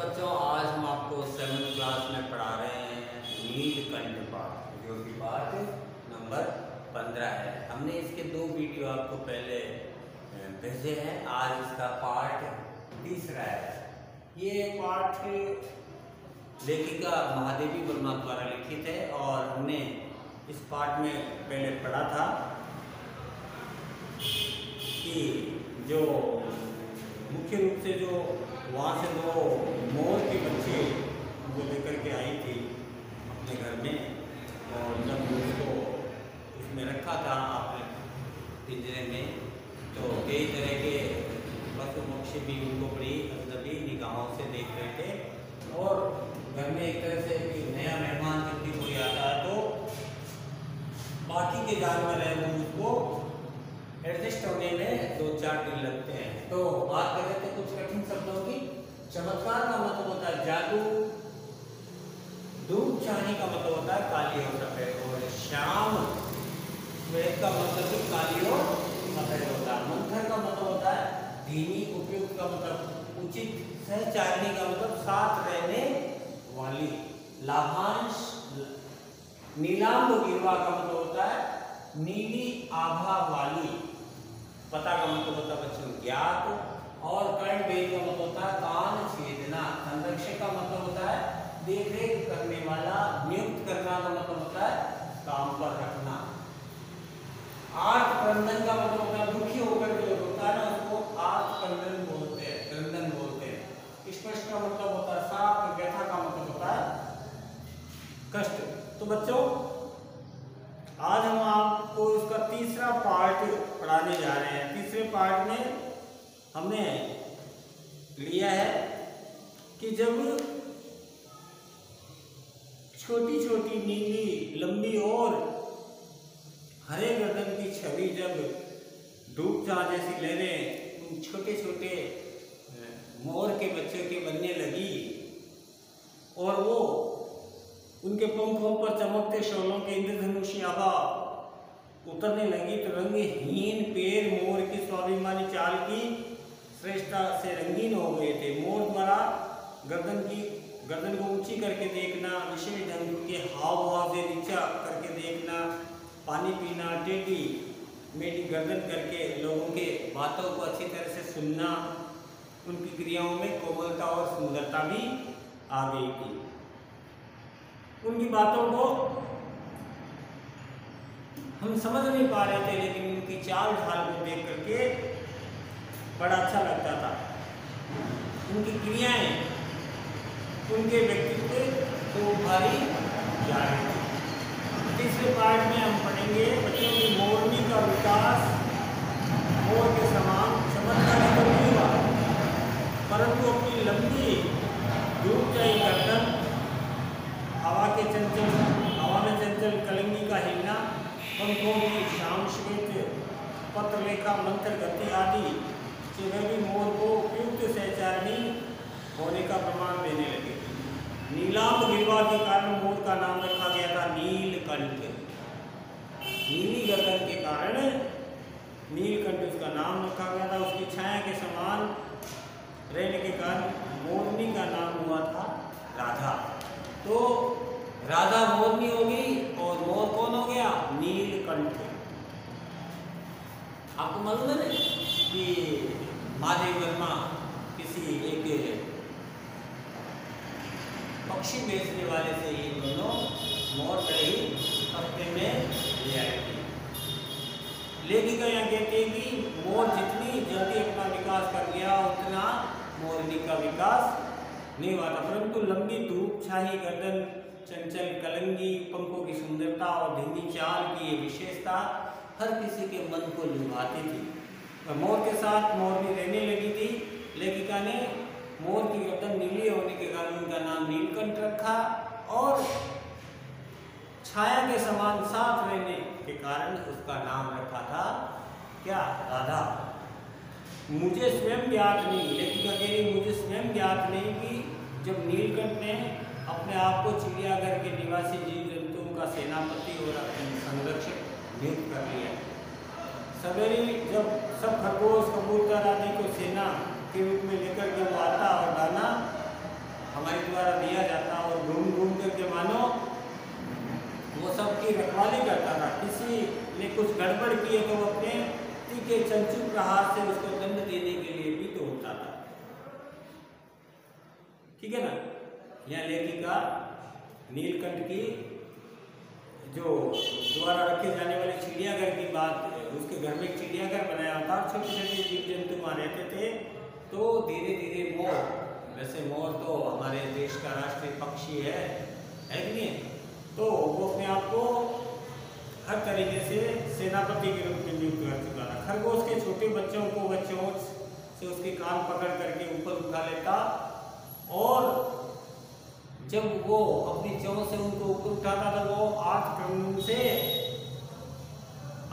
बच्चों, आज हम आपको 7th क्लास में पढ़ा रहे हैं नीलकंठ पाठ, जो कि पाठ नंबर 15 है। हमने इसके 2 वीडियो आपको पहले भेजे हैं। आज इसका पाठ तीसरा है। ये पाठ लेखिका महादेवी वर्मा द्वारा लिखित है और हमने इस पाठ में पहले पढ़ा था कि जो मुख्य रूप से जो वहाँ से 2 मोर के बच्चे वो लेकर के आई थी अपने घर में, और जब उसको उसमें रखा था आपने पिंजरे में, तो कई तरह के पशु पक्षी भी उनको बड़ी अजनबी निगाहों से देख रहे थे। और घर में एक तरह से नया मेहमान जब भी कोई आता है तो बाकी के जानवर हैं वो उसको एडजस्ट होने में 2-4 दिन लगते हैं। तो बात कर रहे थे कुछ कठिन शब्दों की। चमत्कार का मतलब होता है जादू, धूप छानी का मतलब होता है काली और सफेद, और श्याम श्वेत का मतलब भी काली और सफेद होता है। मंथर का मतलब होता है धीमी, उपयुक्त का मतलब उचित, सहचारिणी का मतलब साथ रहने वाली, लाभांश, नीलांब गिरवा का मतलब होता है नीली आभा वाली, पता का मतलब होता है बच्चों ज्ञात, और कर्ण भेद का मतलब होता है कान छेदना। संरक्षक का मतलब होता है देख रेख करने वाला, नियुक्त करना का मतलब होता है काम पर रखना। आर्त क्रंदन का मतलब होता है दुखी होकर जो होता है ना उसको आर्त क्रंदन बोलते हैं, क्रंदन बोलते हैं। स्पष्ट का मतलब होता है साफ, व्यथा का मतलब होता है कष्ट। तो बच्चों, आज हम आपको इसका तीसरा पार्ट पढ़ाने जा रहे हैं। तीसरे पार्ट में हमने लिया है कि जब छोटी छोटी नीली लंबी और हरे गर्दन की छवि जब धूप छाह जैसी लहरें उन छोटे छोटे मोर के बच्चे के बनने लगी और वो उनके पंखों पर चमकते शोलों के इंद्रधनुषी आभा उतरने लगी, तो रंगहीन पैर मोर की स्वाभिमानी चाल की श्रेष्ठता से रंगीन हो गए थे। मोर द्वारा गर्दन को ऊंची करके देखना, विशेष ढंग के हाव भाव से नीचा करके देखना, पानी पीना, टेढ़ी मेढ़ी गर्दन करके लोगों के बातों को अच्छी तरह से सुनना, उनकी क्रियाओं में कोमलता और सुंदरता भी आ गई थी। उनकी बातों को हम समझ नहीं पा रहे थे, लेकिन उनकी चाल ढाल को देख करके बड़ा अच्छा लगता था। उनकी क्रियाएं उनके व्यक्तित्व को भारी जा रही थी। तीसरे पार्ट में हम पढ़ेंगे बच्चों की मोरनी का विकास मोर के समान चमत्कारी तो नहीं हुआ, परंतु अपनी लंबी धूप चाही गर्दन, हवा में चंचल कलंगी का हिलना, पंखों की श्याम श्वेत पत्रलेखा मंत्र गति आदि से वह भी मोर को उपयुक्त सहचारिणी होने का प्रमाण देने लगे। नीलांब गिरवा के कारण मोर का नाम रखा गया था नीलकंठ। नीली गर्दन के कारण नीलकंठ उसका नाम रखा गया था। उसकी छाया के समान रहने के कारण मोरनी का नाम हुआ था राधा। तो राधा मोरनी होगी और मोर कौन हो गया? नीलकंठ। आपको मालूम है कि महादेवी वर्मा किसी एक पक्षी बेचने वाले से ये दोनों मोर कड़ी हफ्ते में ले आई थी। लेखिका यहाँ कहते हैं कि मोर जितनी जल्दी अपना विकास कर गया उतना मोरनी का विकास नहीं हुआ था, परंतु लंबी धूप छाही गर्दन, चंचल कलंगी, पंखों की सुंदरता और धीमी चाल की ये विशेषता हर किसी के मन को लुभाती थी। मोर के साथ मोरनी रहने लगी थी। लेखिका ने मोर की गर्दन नीली होने के कारण उनका नाम नीलकंठ रखा, और छाया के समान साफ रहने के कारण उसका नाम रखा था क्या? राधा। मुझे स्वयं ज्ञात नहीं, लेखिका कह रही मुझे स्वयं ज्ञात नहीं कि जब नीलकंठ ने अपने आप को चिड़ियाघर के निवासी जीव जंतुओं का सेनापति और संरक्षक नियुक्त कर लिया। सवेरे जब सब खरगोश, कबूतर आदि को सेना के रूप में लेकर के वो आता और दाना हमारे द्वारा दिया जाता और घूम घूम करके मानो वो सबकी रखवाली करता था। किसी ने कुछ गड़बड़ की है तो वो अपने तीखे चंचू प्रहार से उसको दंड देने के लिए भी दौड़ता था। ठीक है ना। यह लेखिका नीलकंठ की जो द्वारा रखे जाने वाले चिड़ियाघर की बात, उसके घर में चिड़ियाघर बनाया था, छोटे छोटे जीव जंतु वहाँ रहते थे। तो धीरे धीरे मोर, वैसे मोर तो हमारे देश का राष्ट्रीय पक्षी है कि नहीं, तो वो अपने आप को हर तरीके से सेनापति के रूप में नियुक्त कर चुका था। खरगोश के छोटे बच्चों को वह चोंच से उसके कान पकड़ करके ऊपर उठा लेता और जब वो अपनी चोंच से उनको ऊपर उठाता था वो आठ क्रम से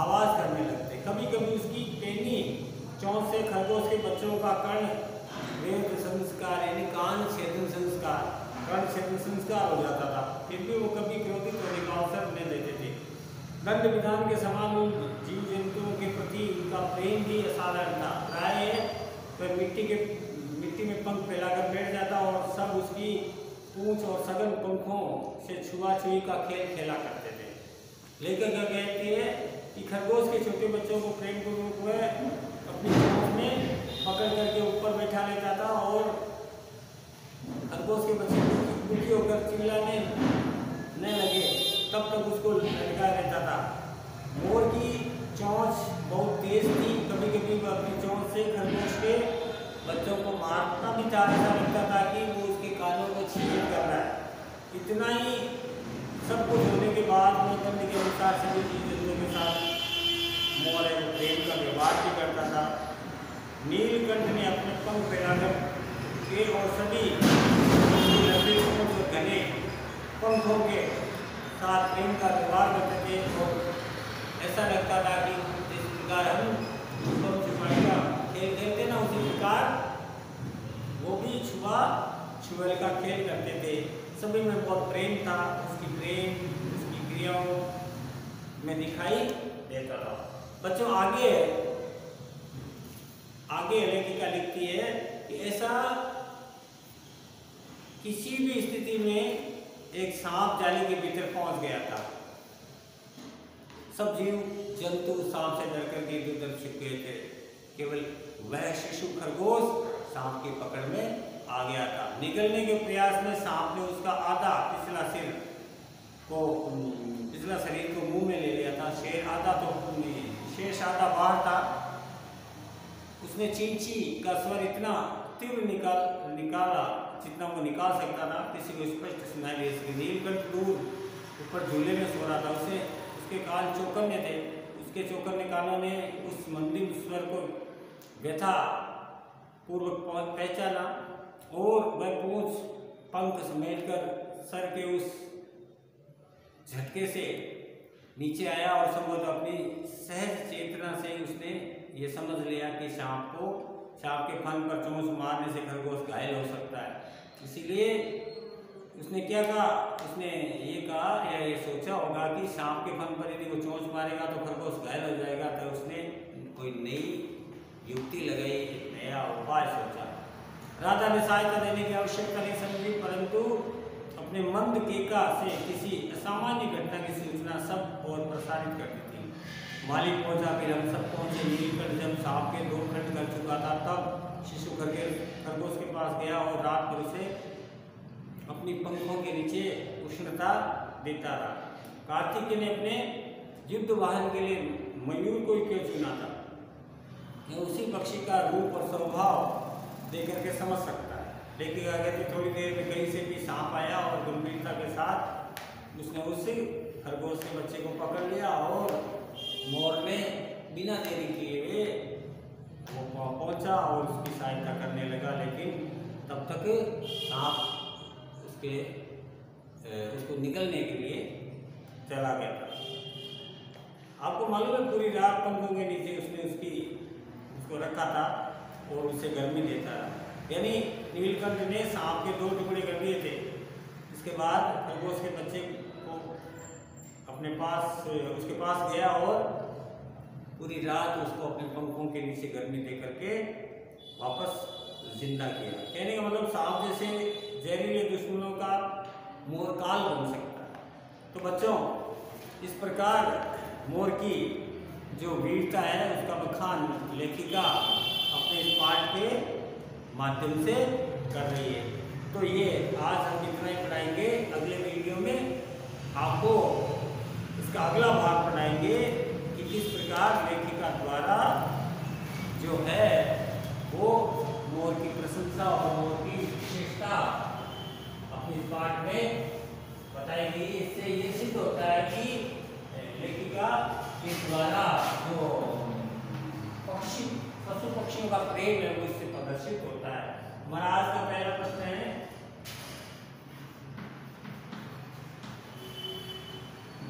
आवाज करने लगते। कभी कभी उसकी पेनी चोंच से खरगोश के बच्चों का कर्ण वेद संस्कार यानी कान छेदन संस्कार, कर्ण छेदन संस्कार हो जाता था। फिर भी वो कभी क्रोधित होने का अवसर नहीं देते थे। दंड विधान के समान उन जीव जंतुओं के प्रति उनका प्रेम भी असाधारण था। प्राय पर मिट्टी में पंख फैलाकर बैठ जाता और सब उसकी पूंछ और सघन पंखों से छुआछुई का खेल खेला करते थे। लेखक कहते हैं कि खरगोश के छोटे बच्चों को प्रेम पूर्वक वह अपनी पूंछ में पकड़ करके ऊपर बैठा लेता था और खरगोश के बच्चे दुखी होकर चिल्लाने न लगे तब तक उसको लटका रहता था। मोर की चोंच बहुत तेज थी, कभी कभी वह अपनी चोंच से खरगोश के बच्चों को मारना भी था। ऐसा लगता था कि वो उसके कानों को छीन कर रहा है। इतना ही सब कुछ होने के बाद वो दंड के अनुसार सभी जीव जंतुओं के साथ मोर है वो प्रेम का व्यवहार भी करता था। नीलकंठ ने अपने पंख फैलाकर के और सभी घने पंखों के साथ प्रेम का व्यवहार करते थे और ऐसा लगता था कि जिस प्रकार हम छुपम छुपाई का खेल खेलते ना उसी प्रकार वो भी छुआ छुएल का खेल करते थे। सभी में बहुत प्रेम था, उसकी प्रेम उसकी क्रियाओं में दिखाई देता था। बच्चों आगे लेखिका लिखती है कि ऐसा किसी भी स्थिति में एक सांप जाली के भीतर पहुंच गया था। सब जीव जंतु सांप से डर कर इधर उधर छिप गए थे। केवल वह शिशु खरगोश सांप की पकड़ में आ गया था। निकलने के प्रयास में सांप ने उसका आधा पिछला शरीर को मुंह में ले लिया था। शेष आधा बाहर था। उसने चींची का स्वर इतना तीव्र निकाला जितना वो निकाल सकता था, किसी को स्पष्ट सुनाई दे सके। नीलकंठ दूर ऊपर झूले में सो रहा था। उसके कान चौकन्ने थे। उसके चौकन्ने कानों ने उस मंदिर स्वर को व्यथा पूर्वक पहचाना और वह पूंछ पंख समेटकर सर के उस झटके से नीचे आया और संभवतः अपनी सहज चेतना से उसने ये समझ लिया कि सांप के फन पर चोंच मारने से खरगोश घायल हो सकता है। इसीलिए उसने क्या कहा, उसने ये कहा या ये सोचा होगा कि सांप के फन पर यदि वो चोंच मारेगा तो खरगोश घायल हो जाएगा। तो उसने कोई नई युक्ति लगाई, एक नया उपाय सोचा। राजा ने सहायता देने की आवश्यकता नहीं समझी, परंतु अपने मंद केका से किसी असामान्य घटना की सूचना सब और प्रसारित करती थी। मालिक पहुंचा, फिर हम सब पहुंचे। नीलकंठ जब सांप के 2 खंड कर चुका था तब शिशु खरगोश के पास गया और रात भर उसे अपनी पंखों के नीचे उष्णता देता रहा। कार्तिकेय ने अपने युद्ध वाहन के लिए मयूर को क्यों चुना था, यह उसी पक्षी का रूप और स्वभाव देख करके समझ सकता है। लेकिन अगर थोड़ी देर में कहीं से भी सांप आया और गंभीरता के साथ उसने उस खरगोश के बच्चे को पकड़ लिया और मोर ने बिना देरी किए वो पहुंचा और उसकी सहायता करने लगा। लेकिन तब तक सांप उसको निकलने के लिए चला गया था। आपको मालूम है पूरी रात पंखों के नीचे उसने उसको रखा था और उसे गर्मी देता रहा। यानी नीलकंठ ने सांप के 2 टुकड़े कर दिए थे। इसके बाद खरगोश के बच्चे को उसके पास गया और पूरी रात उसको अपने पंखों के नीचे गर्मी दे करके वापस जिंदा किया। कहने का मतलब सांप जैसे जहरीले दुश्मनों का मोर काल बन सकता है। तो बच्चों, इस प्रकार मोर की जो वीरता है उसका बखान लेखिका अपने इस पाठ के माध्यम से कर रही है। तो ये आज हम इतना ही पढ़ाएंगे। अगले वीडियो में आपको इसका अगला भाग पढ़ाएंगे कि किस प्रकार लेखिका द्वारा जो है वो मोर की प्रशंसा और मोर की विशेषता अपने पाठ में बताएगी। इससे ये सिद्ध होता है कि लेखिका के द्वारा जो पशु पक्षियों का प्रेम है वो इससे प्रदर्शित होता है। हमारा आज का पहला प्रश्न है,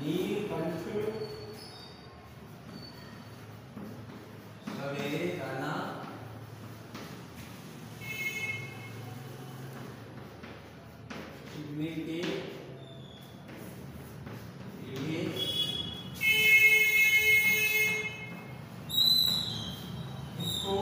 नीलकंठ सवेरे दाना चुगने के लिए इसको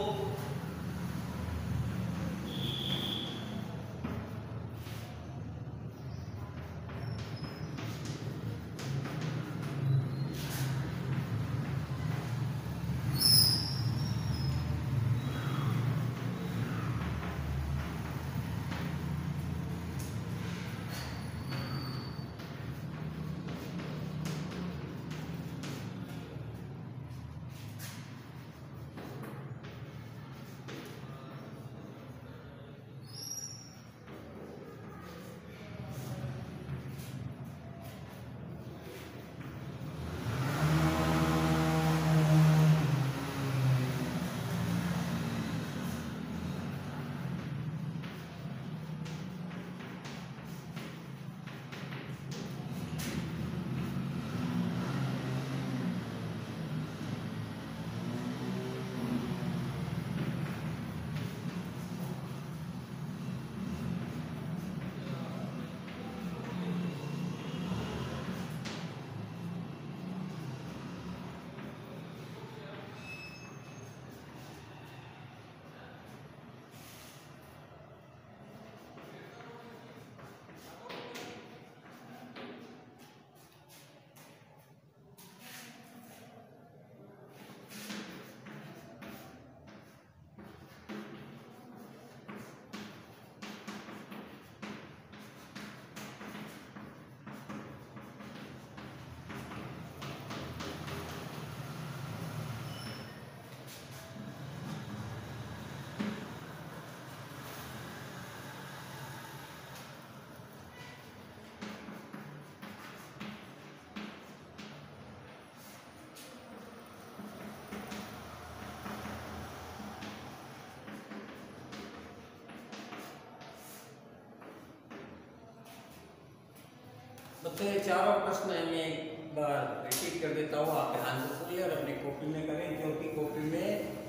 तो ये चारों प्रश्न मैं एक बार रिपीट कर देता हूँ, आप ध्यान से सुनिए और अपनी कॉपी में करें, क्योंकि कॉपी में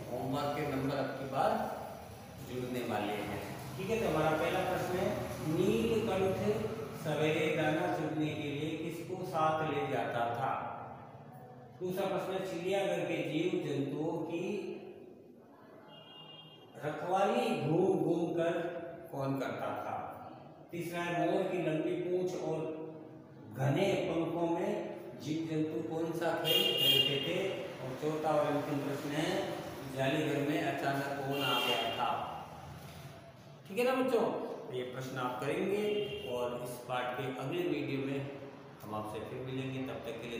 होमवर्क के नंबर आपके बाद जुड़ने वाले हैं। ठीक है, तो हमारा पहला प्रश्न है, नीलकंठ सवेरे दाना चुगने के लिए किसको साथ ले जाता था? दूसरा प्रश्न है, चिड़ियाघर के जीव जंतुओं की रखवाली घूम घूम कर कौन करता था? तीसरा है, मोर की लंबी पूंछ और घने पंखों में जीव जंतु कौन सा खेल खेलते थे? और चौथा और अंतिम प्रश्न है, जालीघर में अचानक कौन आ गया था? ठीक है ना बच्चों, ये प्रश्न आप करेंगे और इस पाठ के अगले वीडियो में हम आपसे फिर मिलेंगे। तब तक के लिए